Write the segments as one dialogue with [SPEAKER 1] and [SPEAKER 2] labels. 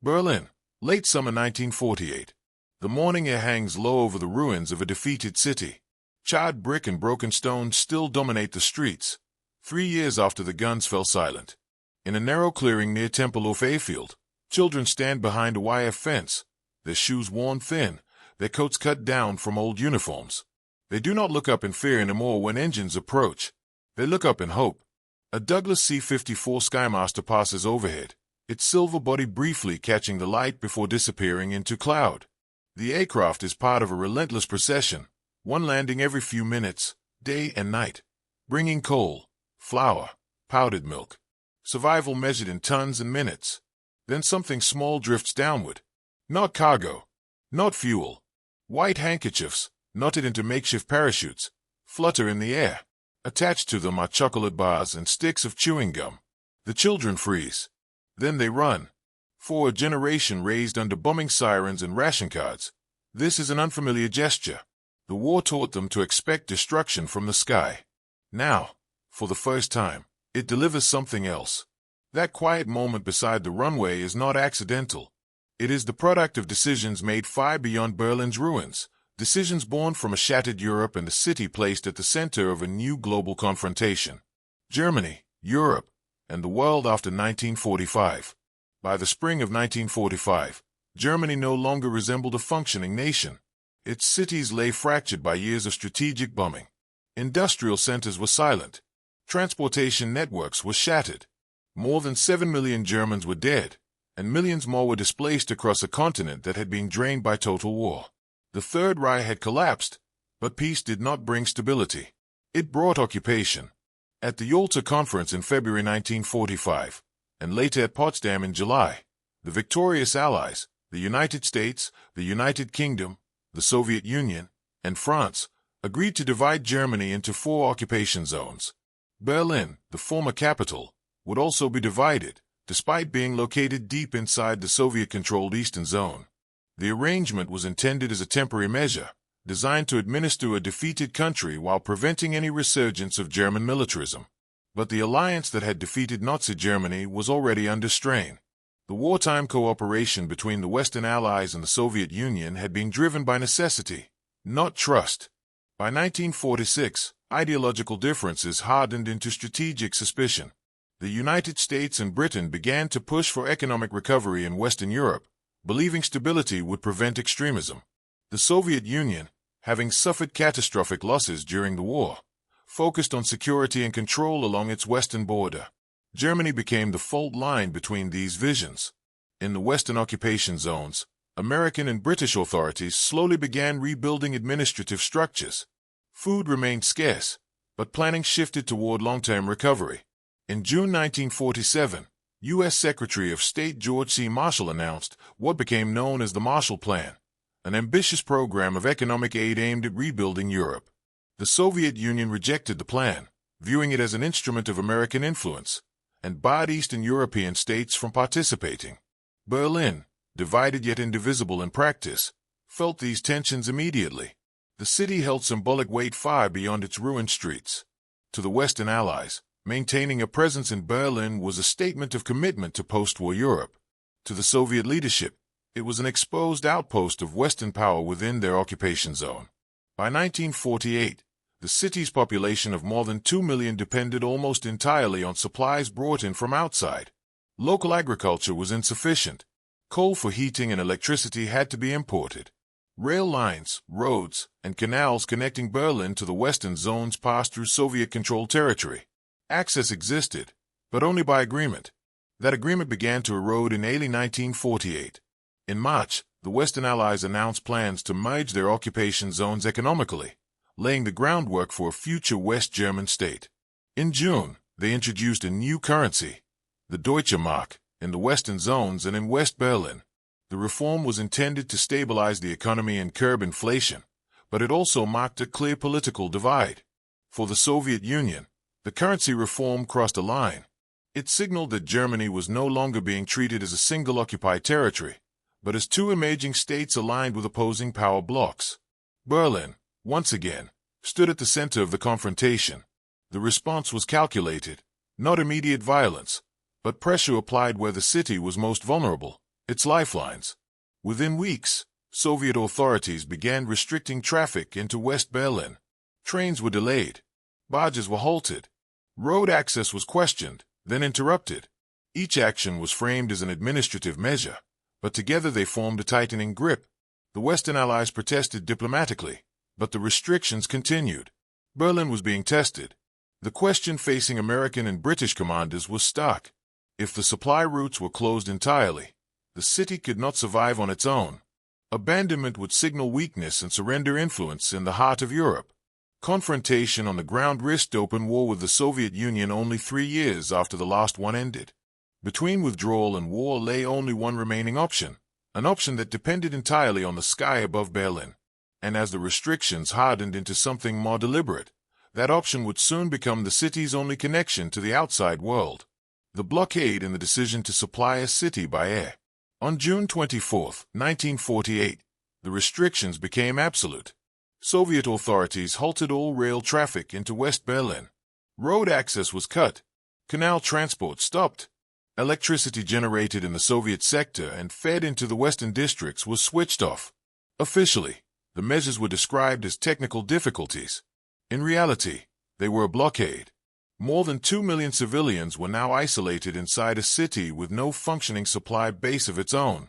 [SPEAKER 1] Berlin, late summer 1948. The morning air hangs low over the ruins of a defeated city. Charred brick and broken stone still dominate the streets, 3 years after the guns fell silent. In a narrow clearing near Tempelhof Airfield, children stand behind a wire fence, their shoes worn thin, their coats cut down from old uniforms. They do not look up in fear anymore when engines approach. They look up in hope. A Douglas C-54 Skymaster passes overhead, its silver body briefly catching the light before disappearing into cloud. The aircraft is part of a relentless procession, one landing every few minutes, day and night, bringing coal, flour, powdered milk. Survival measured in tons and minutes. Then something small drifts downward. Not cargo, not fuel. White handkerchiefs, knotted into makeshift parachutes, flutter in the air. Attached to them are chocolate bars and sticks of chewing gum. The children freeze. Then they run. For a generation raised under bombing sirens and ration cards, this is an unfamiliar gesture. The war taught them to expect destruction from the sky. Now, for the first time, it delivers something else. That quiet moment beside the runway is not accidental. It is the product of decisions made far beyond Berlin's ruins, decisions born from a shattered Europe and a city placed at the center of a new global confrontation. Germany, Europe, and the world after 1945. By the spring of 1945, Germany no longer resembled a functioning nation. Its cities lay fractured by years of strategic bombing. Industrial centers were silent. Transportation networks were shattered. More than 7 million Germans were dead, and millions more were displaced across a continent that had been drained by total war. The Third Reich had collapsed, but peace did not bring stability. It brought occupation. At the Yalta Conference in February 1945, and later at Potsdam in July, the victorious Allies, the United States, the United Kingdom, the Soviet Union, and France, agreed to divide Germany into 4 occupation zones. Berlin, the former capital, would also be divided, despite being located deep inside the Soviet-controlled Eastern Zone. The arrangement was intended as a temporary measure, designed to administer a defeated country while preventing any resurgence of German militarism. But the alliance that had defeated Nazi Germany was already under strain. The wartime cooperation between the Western Allies and the Soviet Union had been driven by necessity, not trust. By 1946, ideological differences hardened into strategic suspicion. The United States and Britain began to push for economic recovery in Western Europe, believing stability would prevent extremism. The Soviet Union, having suffered catastrophic losses during the war, focused on security and control along its western border. Germany became the fault line between these visions. In the Western occupation zones, American and British authorities slowly began rebuilding administrative structures. Food remained scarce, but planning shifted toward long-term recovery. In June 1947, U.S. Secretary of State George C. Marshall announced what became known as the Marshall Plan, an ambitious program of economic aid aimed at rebuilding Europe. The Soviet Union rejected the plan, viewing it as an instrument of American influence, and barred Eastern European states from participating. Berlin, divided yet indivisible in practice, felt these tensions immediately. The city held symbolic weight far beyond its ruined streets. To the Western Allies, maintaining a presence in Berlin was a statement of commitment to post-war Europe. To the Soviet leadership, it was an exposed outpost of Western power within their occupation zone. By 1948, the city's population of more than 2 million depended almost entirely on supplies brought in from outside. Local agriculture was insufficient. Coal for heating and electricity had to be imported. Rail lines, roads, and canals connecting Berlin to the western zones passed through Soviet-controlled territory. Access existed, but only by agreement. That agreement began to erode in early 1948. In March, the Western Allies announced plans to merge their occupation zones economically, laying the groundwork for a future West German state. In June, they introduced a new currency, the Deutsche Mark, in the western zones and in West Berlin. The reform was intended to stabilize the economy and curb inflation, but it also marked a clear political divide. For the Soviet Union, the currency reform crossed a line. It signaled that Germany was no longer being treated as a single occupied territory, but as 2 emerging states aligned with opposing power blocs. Berlin, once again, stood at the center of the confrontation. The response was calculated, not immediate violence, but pressure applied where the city was most vulnerable, its lifelines. Within weeks, Soviet authorities began restricting traffic into West Berlin. Trains were delayed. Barges were halted. Road access was questioned, then interrupted. Each action was framed as an administrative measure, but together they formed a tightening grip. The Western Allies protested diplomatically, but the restrictions continued. Berlin was being tested. The question facing American and British commanders was stark. If the supply routes were closed entirely, the city could not survive on its own. Abandonment would signal weakness and surrender influence in the heart of Europe. Confrontation on the ground risked open war with the Soviet Union only 3 years after the last one ended. Between withdrawal and war lay only one remaining option, an option that depended entirely on the sky above Berlin. And as the restrictions hardened into something more deliberate, that option would soon become the city's only connection to the outside world. The blockade and the decision to supply a city by air. On June 24, 1948, the restrictions became absolute. Soviet authorities halted all rail traffic into West Berlin. Road access was cut. Canal transport stopped. Electricity generated in the Soviet sector and fed into the western districts was switched off. Officially, the measures were described as technical difficulties. In reality, they were a blockade. More than 2 million civilians were now isolated inside a city with no functioning supply base of its own.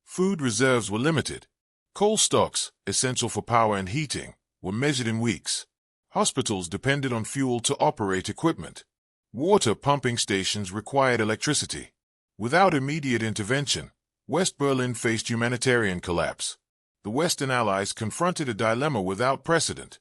[SPEAKER 1] Food reserves were limited. Coal stocks, essential for power and heating, were measured in weeks. Hospitals depended on fuel to operate equipment. Water pumping stations required electricity. Without immediate intervention, West Berlin faced humanitarian collapse. The Western Allies confronted a dilemma without precedent.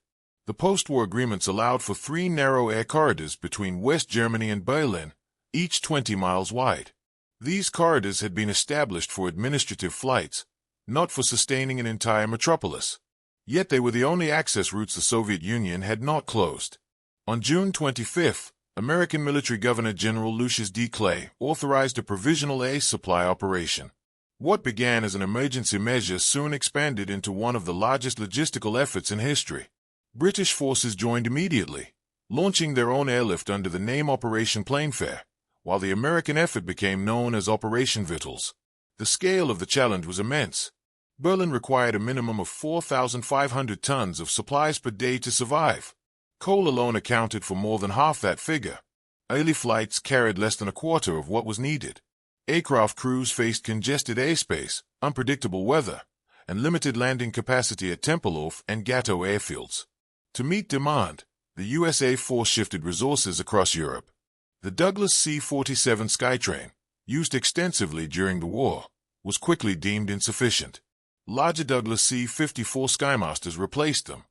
[SPEAKER 1] The post-war agreements allowed for 3 narrow air corridors between West Germany and Berlin, each 20 miles wide. These corridors had been established for administrative flights, not for sustaining an entire metropolis. Yet they were the only access routes the Soviet Union had not closed. On June 25, American military Governor General Lucius D. Clay authorized a provisional air supply operation. What began as an emergency measure soon expanded into one of the largest logistical efforts in history. British forces joined immediately, launching their own airlift under the name Operation Plainfare, while the American effort became known as Operation Victuals. The scale of the challenge was immense. Berlin required a minimum of 4,500 tons of supplies per day to survive. Coal alone accounted for more than half that figure. Early flights carried less than a quarter of what was needed. Aircraft crews faced congested airspace, unpredictable weather, and limited landing capacity at Tempelhof and Gatow airfields. To meet demand, the US Air Force shifted resources across Europe. The Douglas C-47 Skytrain, used extensively during the war, was quickly deemed insufficient. Larger Douglas C-54 Skymasters replaced them,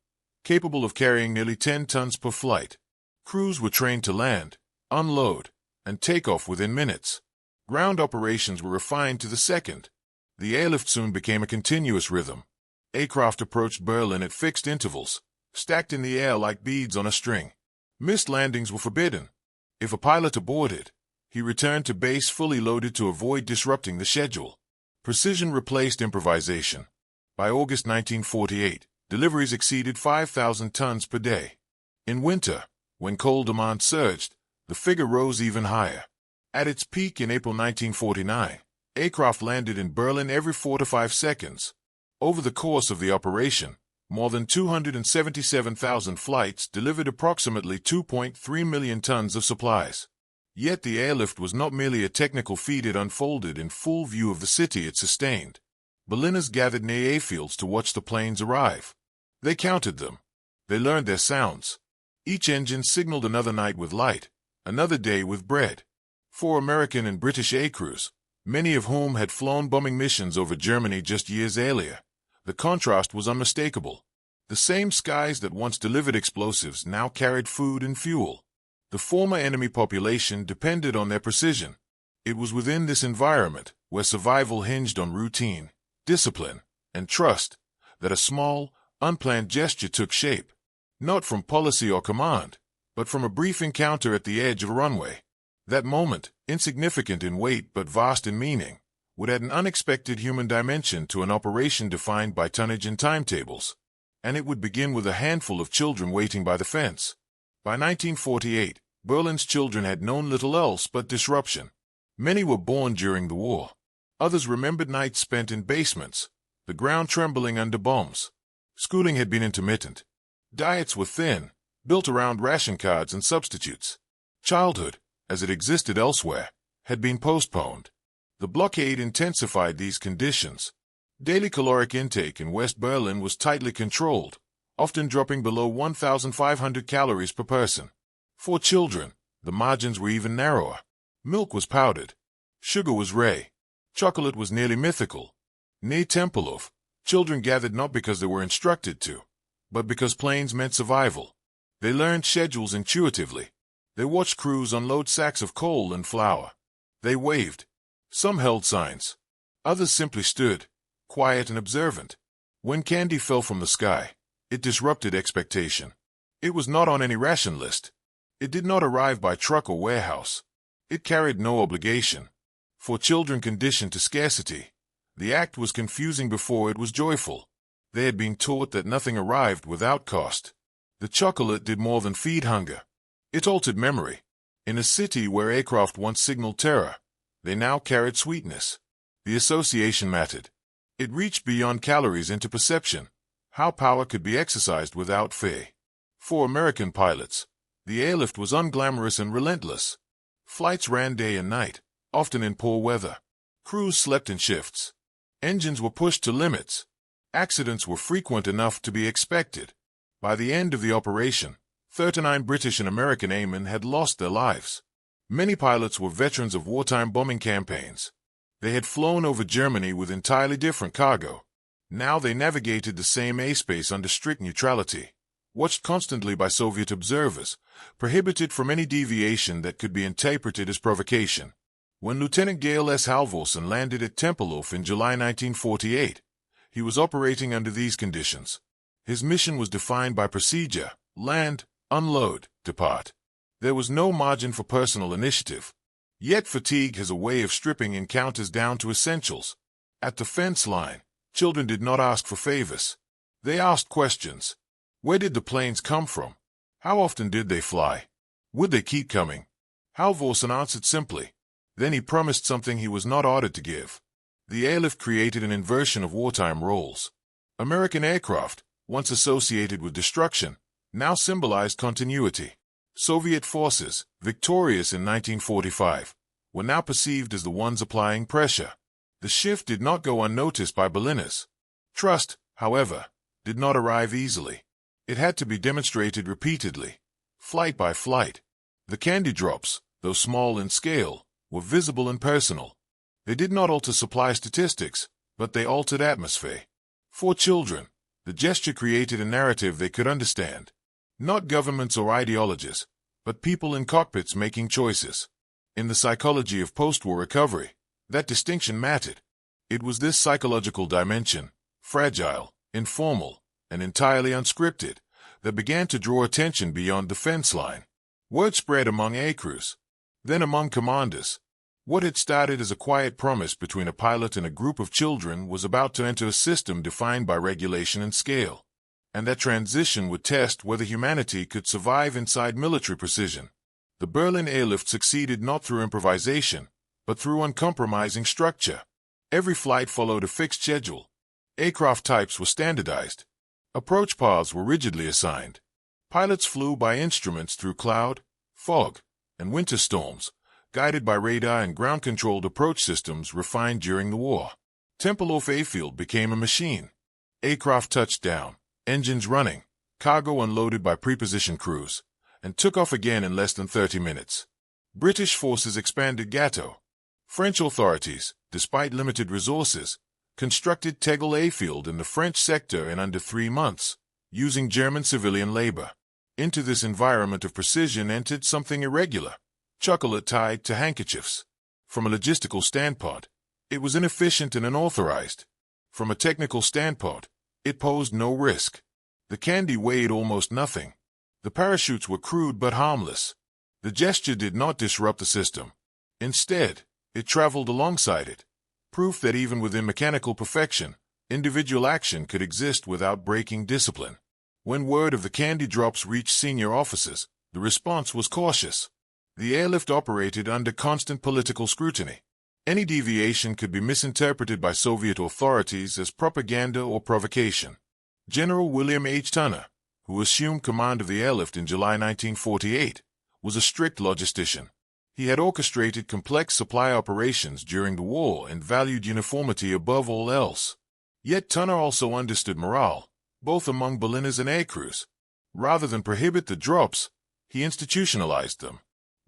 [SPEAKER 1] capable of carrying nearly 10 tons per flight. Crews were trained to land, unload, and take off within minutes. Ground operations were refined to the second. The airlift soon became a continuous rhythm. Aircraft approached Berlin at fixed intervals, stacked in the air like beads on a string. Missed landings were forbidden. If a pilot aborted, he returned to base fully loaded to avoid disrupting the schedule. Precision replaced improvisation. By August 1948, deliveries exceeded 5,000 tons per day. In winter, when coal demand surged, the figure rose even higher. At its peak in April 1949, aircraft landed in Berlin every 4 to 5 seconds. Over the course of the operation, more than 277,000 flights delivered approximately 2.3 million tons of supplies. Yet the airlift was not merely a technical feat, it unfolded in full view of the city it sustained. Berliners gathered near airfields to watch the planes arrive. They counted them. They learned their sounds. Each engine signaled another night with light, another day with bread. 4 American and British aircrews, many of whom had flown bombing missions over Germany just years earlier. The contrast was unmistakable. The same skies that once delivered explosives now carried food and fuel. The former enemy population depended on their precision. It was within this environment, where survival hinged on routine, discipline, and trust, that a small, unplanned gesture took shape. Not from policy or command, but from a brief encounter at the edge of a runway. That moment, insignificant in weight but vast in meaning, would add an unexpected human dimension to an operation defined by tonnage and timetables. And it would begin with a handful of children waiting by the fence. By 1948, Berlin's children had known little else but disruption. Many were born during the war. Others remembered nights spent in basements, the ground trembling under bombs. Schooling had been intermittent. Diets were thin, built around ration cards and substitutes. Childhood, as it existed elsewhere, had been postponed. The blockade intensified these conditions. Daily caloric intake in West Berlin was tightly controlled, often dropping below 1,500 calories per person. For children, the margins were even narrower. Milk was powdered. Sugar was rare. Chocolate was nearly mythical. Near Tempelhof, children gathered not because they were instructed to, but because planes meant survival. They learned schedules intuitively. They watched crews unload sacks of coal and flour. They waved. Some held signs. Others simply stood, quiet and observant. When candy fell from the sky, it disrupted expectation. It was not on any ration list. It did not arrive by truck or warehouse. It carried no obligation. For children conditioned to scarcity, the act was confusing before it was joyful. They had been taught that nothing arrived without cost. The chocolate did more than feed hunger. It altered memory. In a city where aircraft once signaled terror, they now carried sweetness. The association mattered. It reached beyond calories into perception, how power could be exercised without fear. For American pilots, the airlift was unglamorous and relentless. Flights ran day and night, often in poor weather. Crews slept in shifts. Engines were pushed to limits. Accidents were frequent enough to be expected. By the end of the operation, 39 British and American airmen had lost their lives. Many pilots were veterans of wartime bombing campaigns. They had flown over Germany with entirely different cargo. Now they navigated the same airspace under strict neutrality, watched constantly by Soviet observers, prohibited from any deviation that could be interpreted as provocation. When Lieutenant Gail S. Halvorsen landed at Tempelhof in July 1948, he was operating under these conditions. His mission was defined by procedure: land, unload, depart. There was no margin for personal initiative. Yet fatigue has a way of stripping encounters down to essentials. At the fence line, children did not ask for favors. They asked questions. Where did the planes come from? How often did they fly? Would they keep coming? Halvorsen answered simply. Then he promised something he was not ordered to give. The airlift created an inversion of wartime roles. American aircraft, once associated with destruction, now symbolized continuity. Soviet forces, victorious in 1945, were now perceived as the ones applying pressure. The shift did not go unnoticed by Berliners. Trust, however, did not arrive easily. It had to be demonstrated repeatedly, flight by flight. The candy drops, though small in scale, were visible and personal. They did not alter supply statistics, but they altered atmosphere. For children, the gesture created a narrative they could understand. Not governments or ideologies, but people in cockpits making choices. In the psychology of post-war recovery, that distinction mattered. It was this psychological dimension, fragile, informal, and entirely unscripted, that began to draw attention beyond the fence line. Word spread among aircrews, then among commanders. What had started as a quiet promise between a pilot and a group of children was about to enter a system defined by regulation and scale. And that transition would test whether humanity could survive inside military precision. The Berlin airlift succeeded not through improvisation, but through uncompromising structure. Every flight followed a fixed schedule. Aircraft types were standardized. Approach paths were rigidly assigned. Pilots flew by instruments through cloud, fog, and winter storms, guided by radar and ground-controlled approach systems refined during the war. Tempelhof Airfield became a machine. Aircraft touched down, engines running, cargo unloaded by prepositioned crews, and took off again in less than 30 minutes. British forces expanded Ghetto. French authorities, despite limited resources, constructed Tegel Airfield in the French sector in under 3 months, using German civilian labor. Into this environment of precision entered something irregular: chocolate tied to handkerchiefs. From a logistical standpoint, it was inefficient and unauthorized. From a technical standpoint, it posed no risk. The candy weighed almost nothing. The parachutes were crude but harmless. The gesture did not disrupt the system. Instead, it traveled alongside it, proof that even within mechanical perfection, individual action could exist without breaking discipline. When word of the candy drops reached senior officers, the response was cautious. The airlift operated under constant political scrutiny. Any deviation could be misinterpreted by Soviet authorities as propaganda or provocation. General William H. Tunner, who assumed command of the airlift in July 1948, was a strict logistician. He had orchestrated complex supply operations during the war and valued uniformity above all else. Yet Tunner also understood morale, both among Berliners and aircrews. Rather than prohibit the drops, he institutionalized them.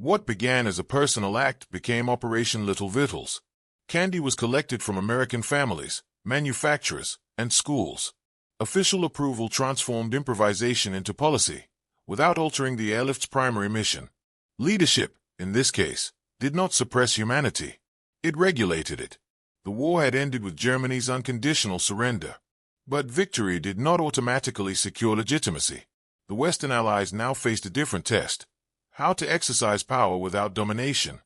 [SPEAKER 1] What began as a personal act became Operation Little Victuals. Candy was collected from American families, manufacturers, and schools. Official approval transformed improvisation into policy, without altering the airlift's primary mission. Leadership, in this case, did not suppress humanity. It regulated it. The war had ended with Germany's unconditional surrender. But victory did not automatically secure legitimacy. The Western Allies now faced a different test: how to exercise power without domination.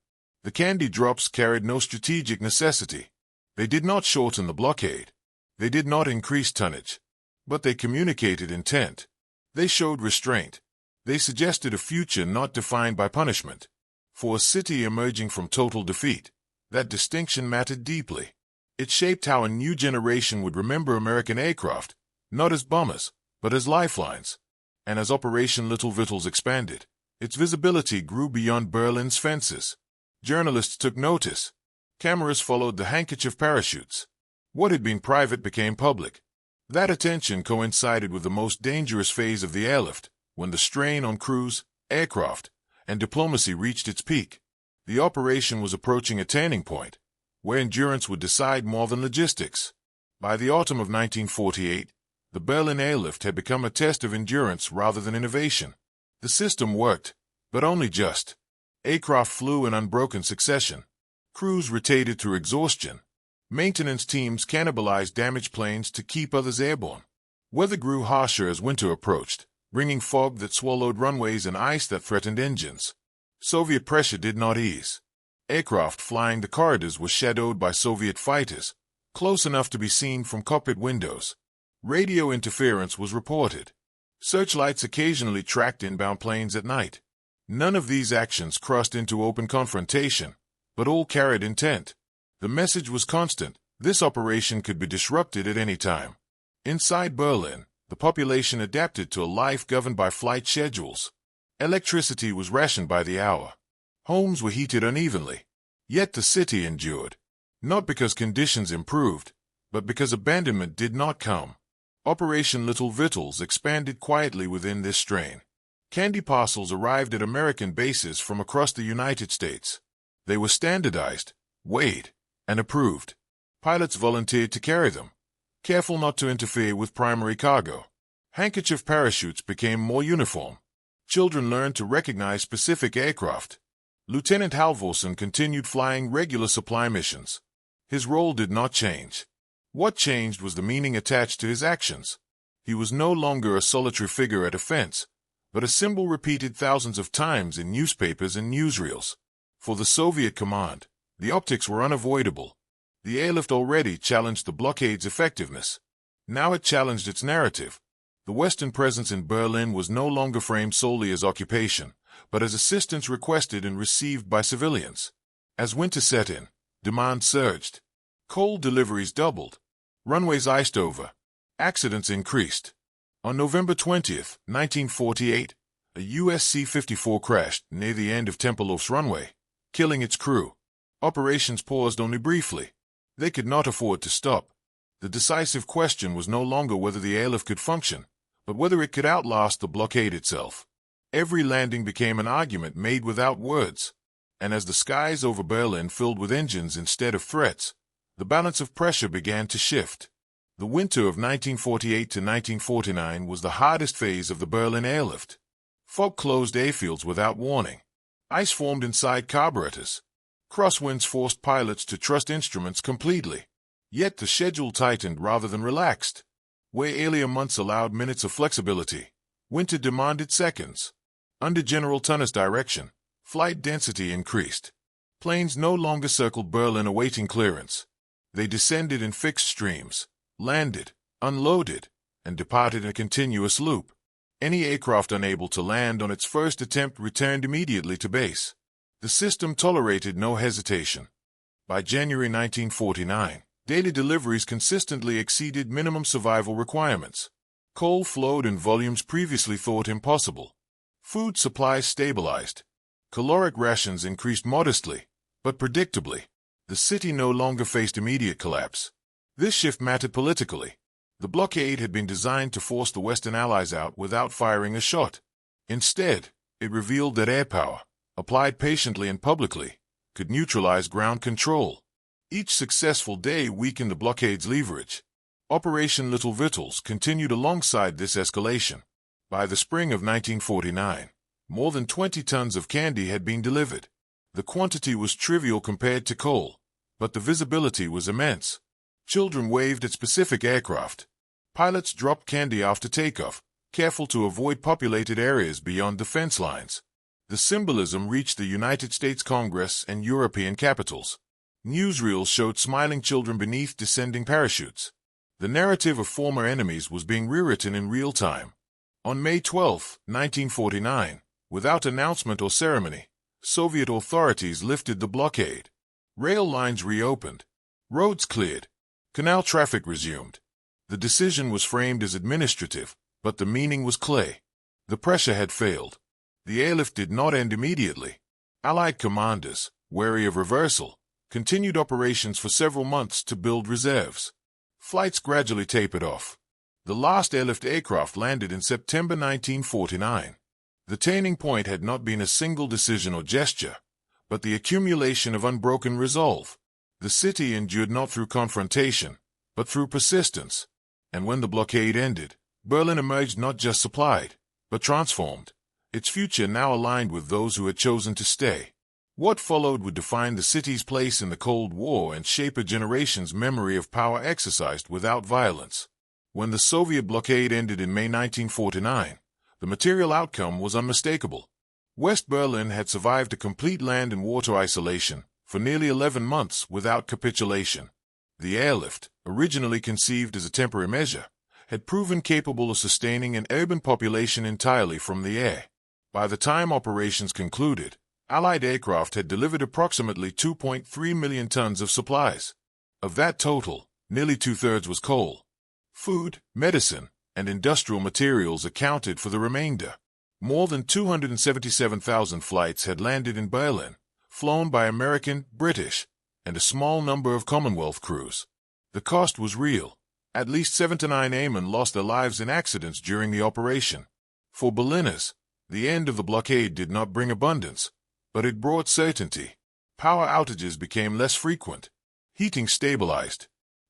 [SPEAKER 1] The candy drops carried no strategic necessity. They did not shorten the blockade. They did not increase tonnage. But they communicated intent. They showed restraint. They suggested a future not defined by punishment. For a city emerging from total defeat, that distinction mattered deeply. It shaped how a new generation would remember American aircraft, not as bombers, but as lifelines. And as Operation Little Victuals expanded, its visibility grew beyond Berlin's fences. Journalists took notice. Cameras followed the handkerchief parachutes. What had been private became public. That attention coincided with the most dangerous phase of the airlift, when the strain on crews, aircraft, and diplomacy reached its peak. The operation was approaching a turning point, where endurance would decide more than logistics. By the autumn of 1948, the Berlin airlift had become a test of endurance rather than innovation. The system worked, but only just. Aircraft flew in unbroken succession. Crews rotated through exhaustion. Maintenance teams cannibalized damaged planes to keep others airborne. Weather grew harsher as winter approached, bringing fog that swallowed runways and ice that threatened engines. Soviet pressure did not ease. Aircraft flying the corridors were shadowed by Soviet fighters, close enough to be seen from cockpit windows. Radio interference was reported. Searchlights occasionally tracked inbound planes at night. None of these actions crossed into open confrontation, but all carried intent. The message was constant: this operation could be disrupted at any time. Inside Berlin, the population adapted to a life governed by flight schedules. Electricity was rationed by the hour. Homes were heated unevenly. Yet the city endured. Not because conditions improved, but because abandonment did not come. Operation Little Victuals expanded quietly within this strain. Candy parcels arrived at American bases from across the United States. They were standardized, weighed, and approved. Pilots volunteered to carry them, careful not to interfere with primary cargo. Handkerchief parachutes became more uniform. Children learned to recognize specific aircraft. Lieutenant Halvorsen continued flying regular supply missions. His role did not change. What changed was the meaning attached to his actions. He was no longer a solitary figure at a fence, but a symbol repeated thousands of times in newspapers and newsreels. For the Soviet command, the optics were unavoidable. The airlift already challenged the blockade's effectiveness. Now it challenged its narrative. The Western presence in Berlin was no longer framed solely as occupation, but as assistance requested and received by civilians. As winter set in, demand surged. Coal deliveries doubled. Runways iced over. Accidents increased. On November 20, 1948, a US C-54 crashed near the end of Tempelhof's runway, killing its crew. Operations paused only briefly. They could not afford to stop. The decisive question was no longer whether the airlift could function, but whether it could outlast the blockade itself. Every landing became an argument made without words. And as the skies over Berlin filled with engines instead of threats, the balance of pressure began to shift. The winter of 1948 to 1949 was the hardest phase of the Berlin airlift. Fog closed airfields without warning. Ice formed inside carburetors. Crosswinds forced pilots to trust instruments completely. Yet the schedule tightened rather than relaxed. Where earlier months allowed minutes of flexibility, winter demanded seconds. Under General Tunner's direction, flight density increased. Planes no longer circled Berlin awaiting clearance. They descended in fixed streams, landed, unloaded, and departed in a continuous loop. Any aircraft unable to land on its first attempt returned immediately to base. The system tolerated no hesitation. By January 1949, daily deliveries consistently exceeded minimum survival requirements. Coal flowed in volumes previously thought impossible. Food supplies stabilized. Caloric rations increased modestly, but predictably. The city no longer faced immediate collapse. This shift mattered politically. The blockade had been designed to force the Western Allies out without firing a shot. Instead, it revealed that air power, applied patiently and publicly, could neutralize ground control. Each successful day weakened the blockade's leverage. Operation Little Victuals continued alongside this escalation. By the spring of 1949, more than 20 tons of candy had been delivered. The quantity was trivial compared to coal, but the visibility was immense. Children waved at specific aircraft. Pilots dropped candy after takeoff, careful to avoid populated areas beyond defense lines. The symbolism reached the United States Congress and European capitals. Newsreels showed smiling children beneath descending parachutes. The narrative of former enemies was being rewritten in real time. On May 12, 1949, without announcement or ceremony, Soviet authorities lifted the blockade. Rail lines reopened. Roads cleared. Canal traffic resumed. The decision was framed as administrative, but the meaning was clear. The pressure had failed. The airlift did not end immediately. Allied commanders, wary of reversal, continued operations for several months to build reserves. Flights gradually tapered off. The last airlift aircraft landed in September 1949. The turning point had not been a single decision or gesture, but the accumulation of unbroken resolve. The city endured not through confrontation, but through persistence. And when the blockade ended, Berlin emerged not just supplied, but transformed. Its future now aligned with those who had chosen to stay. What followed would define the city's place in the Cold War and shape a generation's memory of power exercised without violence. When the Soviet blockade ended in May 1949, the material outcome was unmistakable. West Berlin had survived a complete land and water isolation for nearly 11 months without capitulation. The airlift, originally conceived as a temporary measure, had proven capable of sustaining an urban population entirely from the air. By the time operations concluded, Allied aircraft had delivered approximately 2.3 million tons of supplies. Of that total, nearly two-thirds was coal. Food, medicine, and industrial materials accounted for the remainder. More than 277,000 flights had landed in Berlin, flown by American, British, and a small number of Commonwealth crews. The cost was real. At least 7 to 9 airmen lost their lives in accidents during the operation. For Berliners, the end of the blockade did not bring abundance, but it brought certainty. Power outages became less frequent. Heating stabilized.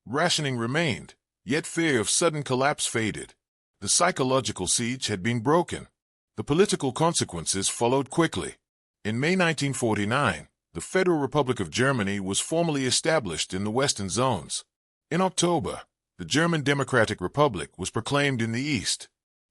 [SPEAKER 1] Rationing remained, yet fear of sudden collapse faded. The psychological siege had been broken. The political consequences followed quickly. In May 1949, the Federal Republic of Germany was formally established in the Western zones. In October, the German Democratic Republic was proclaimed in the East.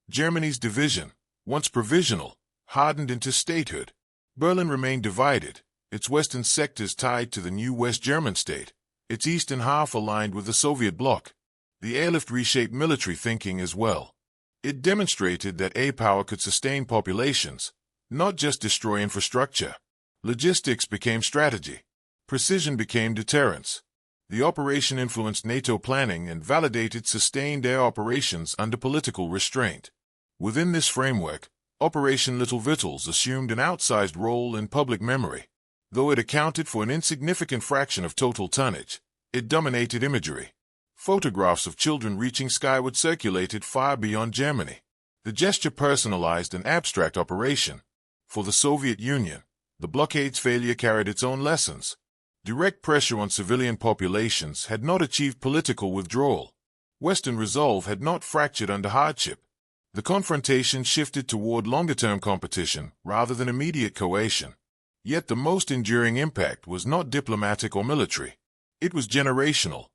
[SPEAKER 1] Germany's division, once provisional, hardened into statehood. Berlin remained divided, its western sectors tied to the new West German state, its eastern half aligned with the Soviet bloc. The airlift reshaped military thinking as well. It demonstrated that air power could sustain populations, not just destroy infrastructure. Logistics became strategy. Precision became deterrence. The operation influenced NATO planning and validated sustained air operations under political restraint. Within this framework, Operation Little Victuals assumed an outsized role in public memory. Though it accounted for an insignificant fraction of total tonnage, it dominated imagery. Photographs of children reaching skyward circulated far beyond Germany. The gesture personalized an abstract operation. For the Soviet Union, the blockade's failure carried its own lessons. Direct pressure on civilian populations had not achieved political withdrawal. Western resolve had not fractured under hardship. The confrontation shifted toward longer-term competition rather than immediate coercion. Yet the most enduring impact was not diplomatic or military. It was generational.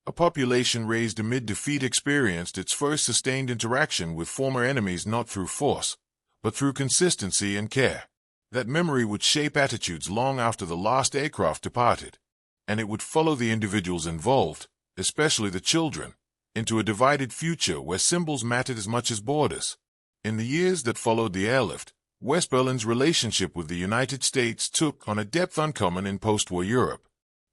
[SPEAKER 1] A population raised amid defeat experienced its first sustained interaction with former enemies not through force, but through consistency and care. That memory would shape attitudes long after the last aircraft departed, and it would follow the individuals involved, especially the children, into a divided future where symbols mattered as much as borders. In the years that followed the airlift, West Berlin's relationship with the United States took on a depth uncommon in post-war Europe.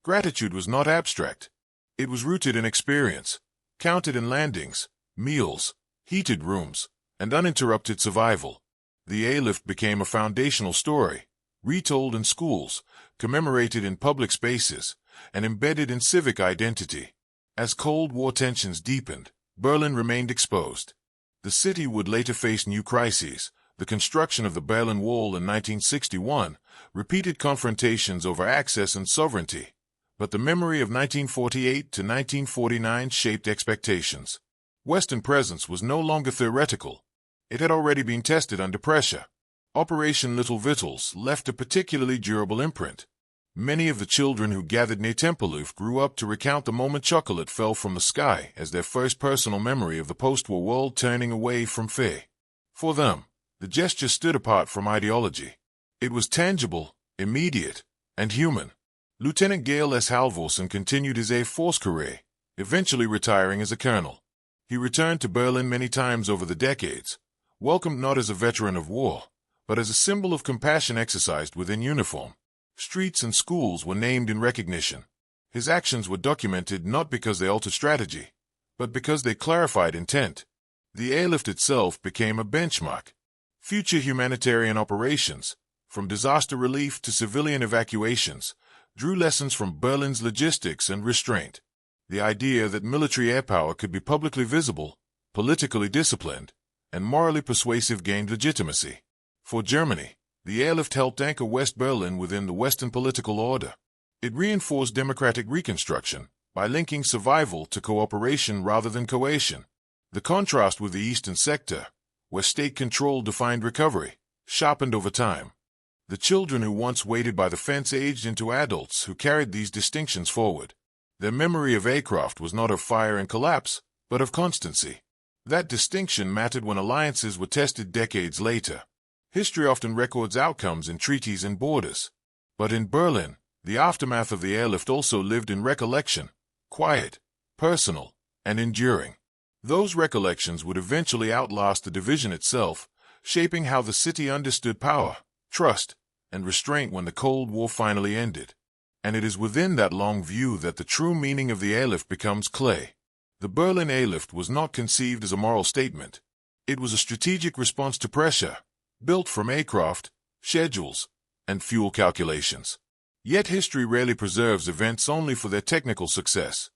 [SPEAKER 1] Gratitude was not abstract. It was rooted in experience, counted in landings, meals, heated rooms, and uninterrupted survival. The airlift became a foundational story, retold in schools, commemorated in public spaces, and embedded in civic identity. As Cold War tensions deepened, Berlin remained exposed. The city would later face new crises: the construction of the Berlin Wall in 1961, repeated confrontations over access and sovereignty. But the memory of 1948 to 1949 shaped expectations. Western presence was no longer theoretical. It had already been tested under pressure. Operation Little Victuals left a particularly durable imprint. Many of the children who gathered near Tempelhof grew up to recount the moment chocolate fell from the sky as their first personal memory of the post-war world turning away from fear. For them, the gesture stood apart from ideology. It was tangible, immediate, and human. Lieutenant Gail S. Halvorsen continued his Air Force career, eventually retiring as a colonel. He returned to Berlin many times over the decades, welcomed not as a veteran of war, but as a symbol of compassion exercised within uniform. Streets and schools were named in recognition. His actions were documented not because they altered strategy, but because they clarified intent. The airlift itself became a benchmark. Future humanitarian operations, from disaster relief to civilian evacuations, drew lessons from Berlin's logistics and restraint. The idea that military air power could be publicly visible, politically disciplined, and morally persuasive gained legitimacy. For Germany, the airlift helped anchor West Berlin within the Western political order. It reinforced democratic reconstruction by linking survival to cooperation rather than coercion. The contrast with the eastern sector, where state control defined recovery, sharpened over time. The children who once waited by the fence aged into adults who carried these distinctions forward. Their memory of aircraft was not of fire and collapse, but of constancy. That distinction mattered when alliances were tested decades later. History often records outcomes in treaties and borders. But in Berlin, the aftermath of the airlift also lived in recollection, quiet, personal, and enduring. Those recollections would eventually outlast the division itself, shaping how the city understood power, trust, and restraint when the Cold War finally ended. And it is within that long view that the true meaning of the airlift becomes clear. The Berlin airlift was not conceived as a moral statement. It was a strategic response to pressure, built from aircraft, schedules, and fuel calculations. Yet history rarely preserves events only for their technical success.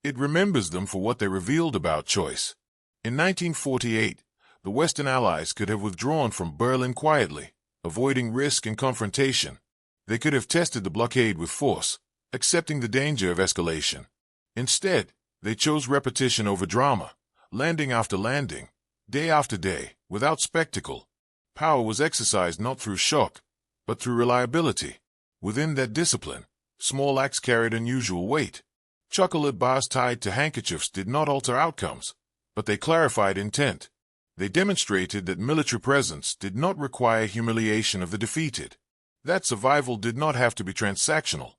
[SPEAKER 1] It remembers them for what they revealed about choice. In 1948, the Western Allies could have withdrawn from Berlin quietly, avoiding risk and confrontation. They could have tested the blockade with force, accepting the danger of escalation. Instead, they chose repetition over drama, landing after landing, day after day, without spectacle. Power was exercised not through shock, but through reliability. Within that discipline, small acts carried unusual weight. Chocolate bars tied to handkerchiefs did not alter outcomes, but they clarified intent. They demonstrated that military presence did not require humiliation of the defeated. That survival did not have to be transactional.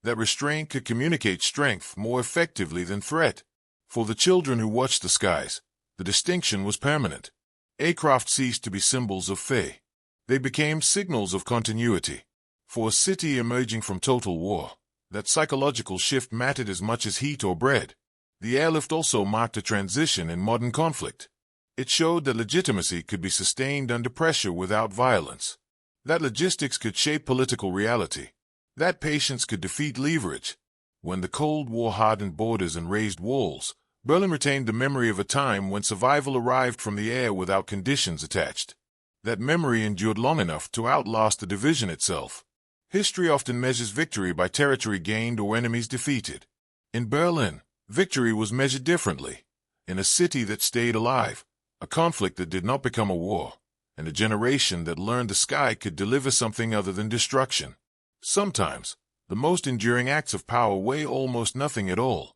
[SPEAKER 1] That restraint could communicate strength more effectively than threat. For the children who watched the skies, the distinction was permanent. Aircraft ceased to be symbols of fear. They became signals of continuity. For a city emerging from total war, that psychological shift mattered as much as heat or bread. The airlift also marked a transition in modern conflict. It showed that legitimacy could be sustained under pressure without violence. That logistics could shape political reality. That patience could defeat leverage. When the Cold War hardened borders and raised walls, Berlin retained the memory of a time when survival arrived from the air without conditions attached. That memory endured long enough to outlast the division itself. History often measures victory by territory gained or enemies defeated. In Berlin, victory was measured differently. In a city that stayed alive, a conflict that did not become a war, and a generation that learned the sky could deliver something other than destruction. Sometimes, the most enduring acts of power weigh almost nothing at all.